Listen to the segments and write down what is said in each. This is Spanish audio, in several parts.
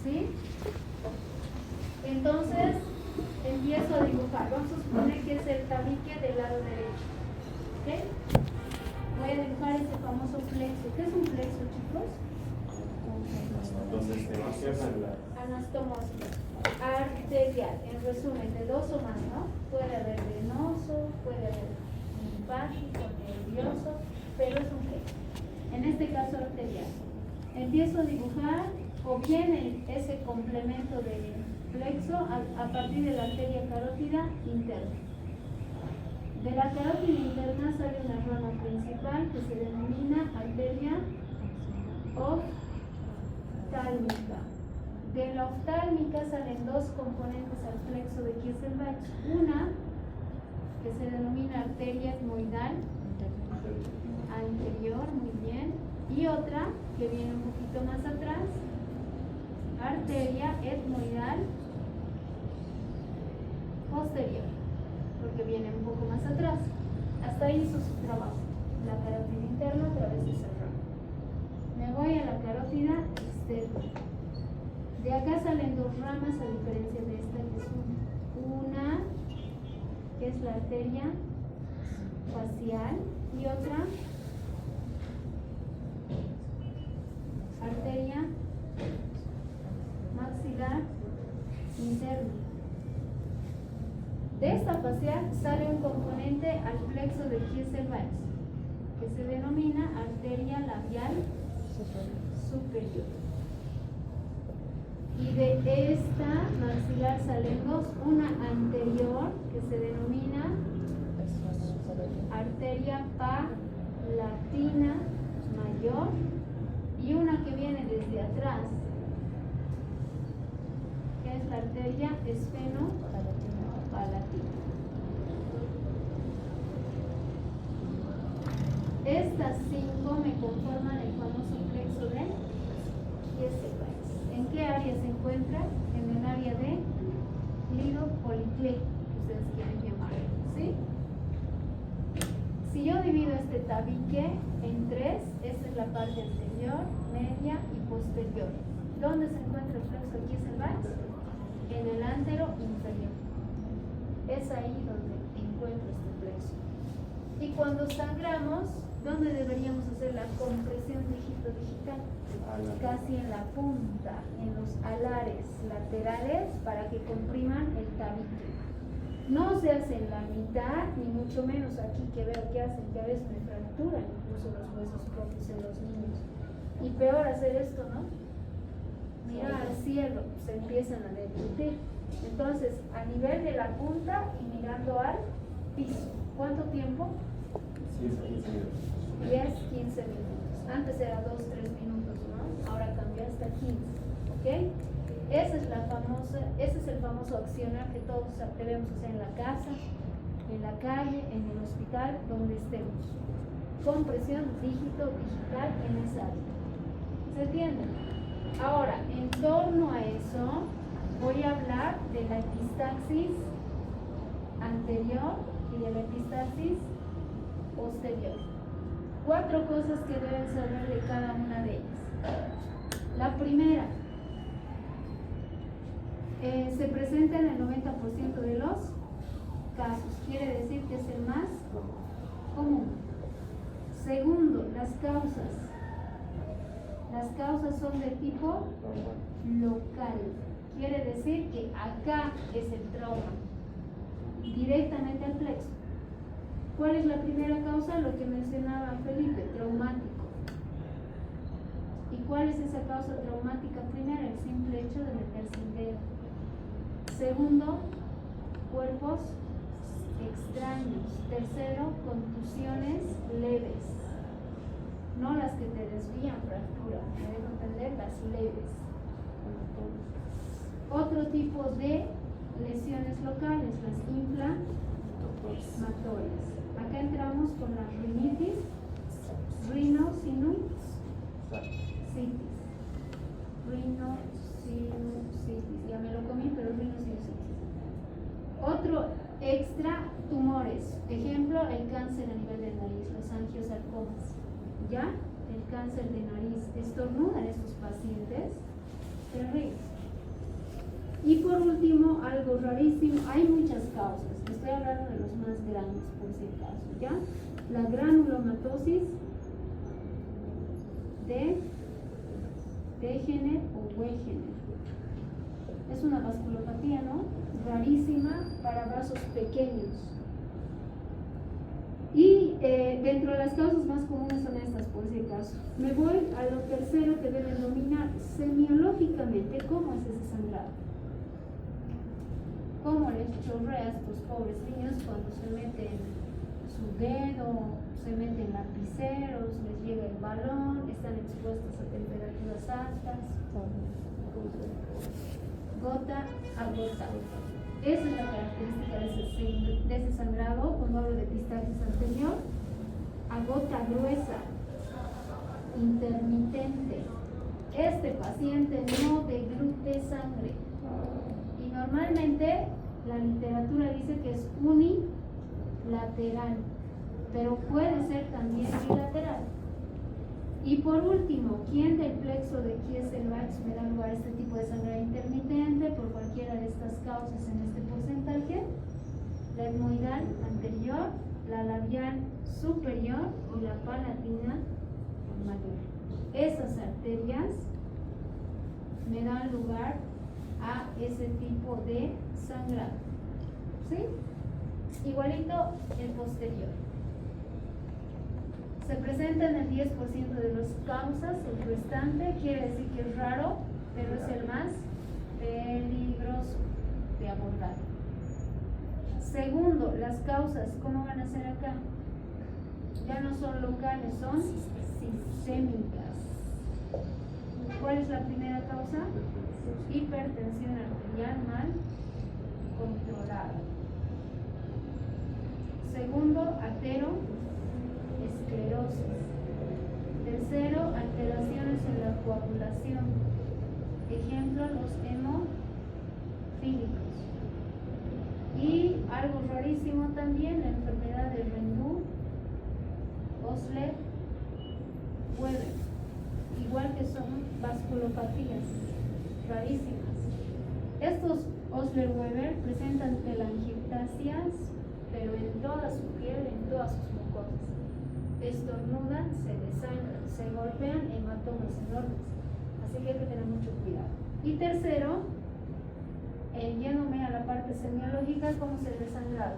¿Sí? Entonces, empiezo a dibujar. Vamos a suponer que es el tabique del lado derecho. ¿Ok? Voy a dibujar ese famoso plexo. ¿Qué es un plexo, chicos? Entonces, Anastomosis arterial, en resumen, de dos o más, ¿no? Puede haber venoso, puede haber linfático, nervioso, pero es un plexo. En este caso arterial. Empiezo a dibujar o bien ese complemento de plexo a partir de la arteria carótida interna. De la carótida interna sale una rama principal que se denomina arteria oftálmica. De la oftálmica salen dos componentes al plexo de Kieselbach. Una que se denomina arteria etmoidal anterior, muy bien, y otra que viene un poquito más atrás, arteria etmoidal posterior, porque viene un poco más atrás. Hasta ahí hizo su trabajo, la carótida interna a través de esa rama. Me voy a la carótida externa. De acá salen dos ramas a diferencia de esta que es una que es la arteria facial y otra arteria maxilar interna. De esta facial sale un componente al plexo de Kieselbach que se denomina arteria labial superior. Y de esta maxilar salen dos, una anterior que se denomina arteria palatina mayor y una que viene desde atrás, que es la arteria esfenopalatina. Estas cinco me conforman el famoso plexo de Kieselbach. ¿En qué área se encuentra? En el área de Lido Policlé, que ustedes quieren llamar, ¿sí? Si yo divido este tabique en tres, esta es la parte anterior, media y posterior. ¿Dónde se encuentra el plexo de Kieselbach? En el antero inferior. Es ahí donde encuentro este plexo. Y cuando sangramos, ¿dónde deberíamos hacer la compresión dígito-digital? Casi en la punta, en los alares laterales, para que compriman el tabique. No se hace en la mitad, ni mucho menos aquí que veo que hacen, que a veces me fracturan incluso los huesos propios en los niños. Y peor hacer esto, ¿no? Mira al cielo, se empiezan a derretir. Entonces, a nivel de la punta y mirando al piso. ¿Cuánto tiempo? 10 a 15 minutos. 10, 15 minutos. Antes era 2, 3 minutos, ¿no? Ahora cambió hasta 15. ¿Ok? Ese es el famoso accionar que todos debemos hacer en la casa, en la calle, en el hospital, donde estemos. Compresión dígito-digital en esa área. ¿Se entiende? Ahora, en torno a eso, voy a hablar de la epistaxis anterior y de la epistaxis posterior. 4 cosas que deben saber de cada una de ellas. La primera, se presenta en el 90% de los casos, quiere decir que es el más común. Segundo, las causas. Las causas son de tipo local, quiere decir que acá es el trauma, directamente al plexo. ¿Cuál es la primera causa? Lo que mencionaba Felipe, traumático. ¿Y cuál es esa causa traumática? Primero, el simple hecho de meterse el dedo. Segundo, cuerpos extraños. Tercero, contusiones leves. No las que te desvían fractura, me dejo entender, las leves. Otro tipo de lesiones locales, las inflamatorias. Acá entramos con la rinitis, rinosinusitis. Ya me lo comí, pero rinosinusitis. Otro extra, tumores. Ejemplo, el cáncer a nivel de nariz, los angiosarcomas. ¿Ya? El cáncer de nariz. Estornudan estos pacientes, te ríes. último, algo rarísimo, hay muchas causas, estoy hablando de los más grandes por si acaso, ¿ya? La granulomatosis de Wegener o Wegener. Es una vasculopatía, ¿no? Rarísima para vasos pequeños. Y dentro de las causas más comunes son estas, por si acaso. Me voy a lo tercero que deben dominar semiológicamente. ¿Cómo es ese sangrado? ¿Cómo les chorrea a estos pobres niños cuando se meten su dedo, se meten lapiceros, les llega el balón, están expuestos a temperaturas altas? Gota a gota. Esa es la característica de ese sangrado. Cuando hablo de epistaxis anterior, a gota gruesa, intermitente. Este paciente no deglute sangre. Y normalmente la literatura dice que es unilateral, pero puede ser también bilateral. Y por último, ¿quién del plexo de Kieselbach me da lugar a este tipo de sangrado intermitente por cualquiera de estas causas en este porcentaje? La etmoidal anterior, la labial superior y la palatina mayor. Esas arterias me dan lugar a ese tipo de sangrado. ¿Sí? Igualito el posterior. Se presenta en el 10% de las causas, el restante quiere decir que es raro, pero es el más peligroso de abordar. Segundo, las causas, ¿cómo van a ser acá? Ya no son locales, son sistémicas. ¿Cuál es la primera causa? Hipertensión arterial mal controlada. Segundo, ateroesclerosis. Tercero, alteraciones en la coagulación. Ejemplo, los hemofílicos. Y algo rarísimo también, la enfermedad de Rendu, Osler, Weber. Igual que son vasculopatías rarísimas. Estos Osler-Weber presentan telangiectasias, pero en toda su piel, en todas sus mucosas. Estornudan, se desangran, se golpean, hematomas enormes. Así que hay que tener mucho cuidado. Y tercero, yéndome a la parte semiológica, ¿cómo se desangrado?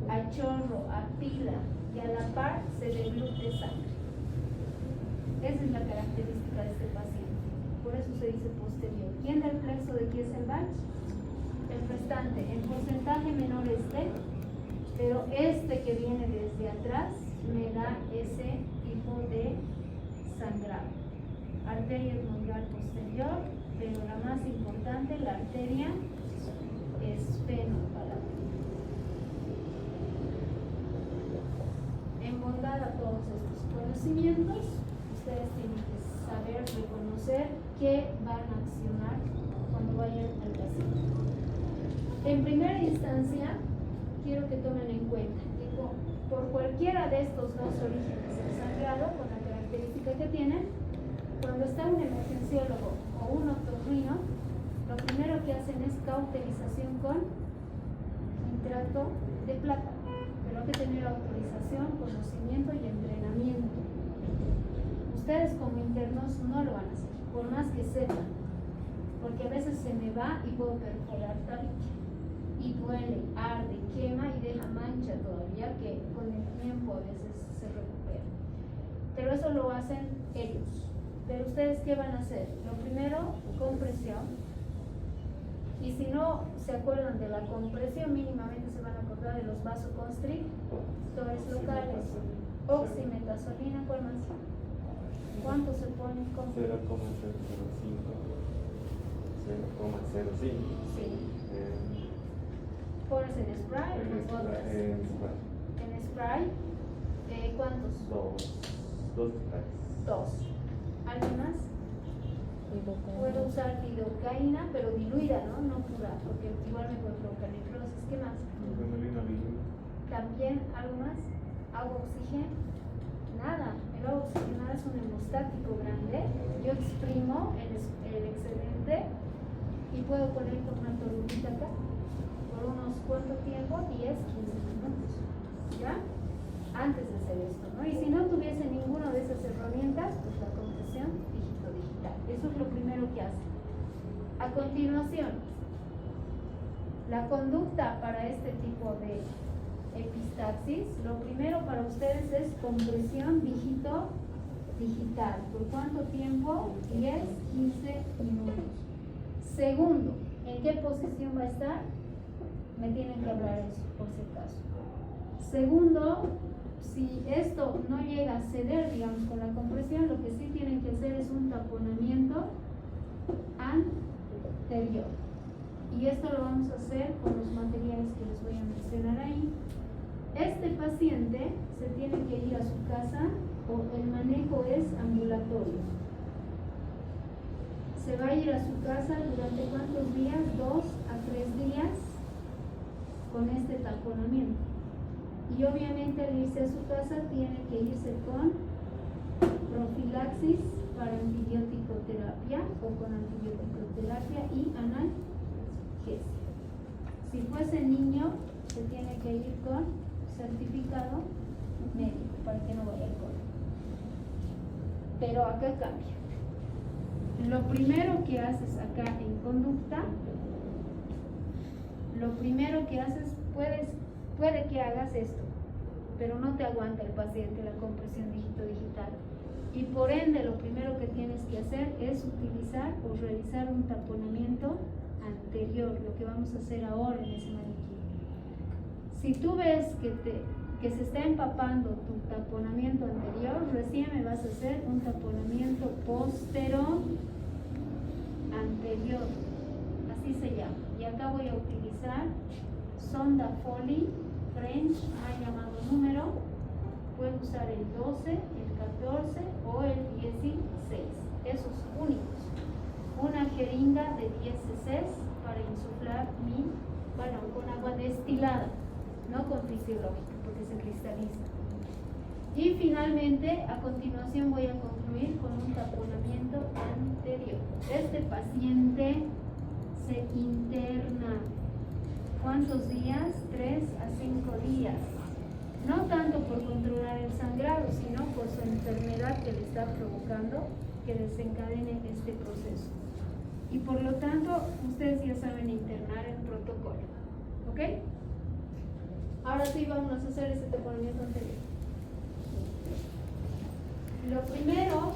A chorro, a pila y a la par se deglute sangre. Esa es la característica de este paciente. Por eso se dice posterior. ¿Quién da el plexo de Kieselbach? El restante. El porcentaje menor es D, pero este que viene desde atrás me da ese tipo de sangrado. Arteria etmoidal posterior, pero la más importante, la arteria esfenopalática. En bondad a todos estos conocimientos, ustedes tienen que saber reconocer qué van a accionar cuando vayan al paciente. En primera instancia, quiero que tomen en cuenta que por cualquiera de estos dos orígenes del sangrado, con la característica que tienen, cuando está un emergenciólogo o un otorrino, lo primero que hacen es cauterización con nitrato de plata. Pero hay que tener autorización, conocimiento y entrenamiento. Ustedes como internos no lo van a hacer, por más que sepan, porque a veces se me va y puedo perforar tabique. Y duele, arde, quema y deja mancha todavía que con el tiempo a veces se recupera. Pero eso lo hacen ellos. Pero ustedes, ¿qué van a hacer? Lo primero, compresión. Y si no se acuerdan de la compresión, mínimamente se van a acordar de los vasoconstrictores locales. Oximetazolina, ¿cuál más? ¿Cuánto se pone? 0,005. 0,05. Sí. ¿Pones en spray o en gotas? En spray. ¿Cuántos? Dos sprays. Dos. ¿Algo más? Puedo usar lidocaína, pero diluida, ¿no? No pura, porque igual me puede provocar necrosis. ¿Qué más? También, ¿algo más? ¿Agua oxígeno? Nada. El agua oxigenada es un hemostático grande. Yo exprimo el excedente y puedo poner con una torulita acá por unos cuanto tiempo, 10, 15 minutos, ¿ya? Antes de hacer esto, ¿no? Y si no tuviese ninguna de esas herramientas, pues la compresión dígito-digital. Eso es lo primero que hace. A continuación, la conducta para este tipo de epistaxis, lo primero para ustedes es compresión dígito-digital. ¿Por cuánto tiempo? 10, 15 minutos. Segundo, ¿en qué posición va a estar? Me tienen que hablar eso, por si acaso. Segundo, si esto no llega a ceder, digamos, con la compresión, lo que sí tienen que hacer es un taponamiento anterior. Y esto lo vamos a hacer con los materiales que les voy a mencionar ahí. Este paciente se tiene que ir a su casa, o el manejo es ambulatorio. Se va a ir a su casa durante ¿cuántos días? 2 a 3 días con este taponamiento. Y obviamente al irse a su casa tiene que irse con profilaxis para antibiótico-terapia o con antibiótico-terapia y analgesia. Si fuese niño, se tiene que ir con certificado médico para que no vaya al cole. Pero acá cambia. Lo primero que haces acá en conducta, lo primero que haces, puede que hagas esto, pero no te aguanta el paciente la compresión dígito-digital. Y por ende, lo primero que tienes que hacer es utilizar o realizar un taponamiento anterior, lo que vamos a hacer ahora en ese maniquí. Si tú ves que se está empapando tu taponamiento anterior, recién me vas a hacer un taponamiento posterior anterior, así se llama. Y acá voy a utilizar sonda Foley French, ha llamado número, pueden usar el 12, el 14 o el 16, esos únicos. Una jeringa de 10 cc para insuflar con agua destilada, no con fisiológica, porque se cristaliza. Y finalmente, a continuación voy a concluir con un taponamiento anterior. Este paciente se interna. ¿Cuántos días? 3 a 5 días. No tanto por controlar el sangrado, sino por su enfermedad que le está provocando que desencadene este proceso. Y por lo tanto, ustedes ya saben internar el protocolo. ¿Ok? Ahora sí vamos a hacer este taponamiento anterior. Lo primero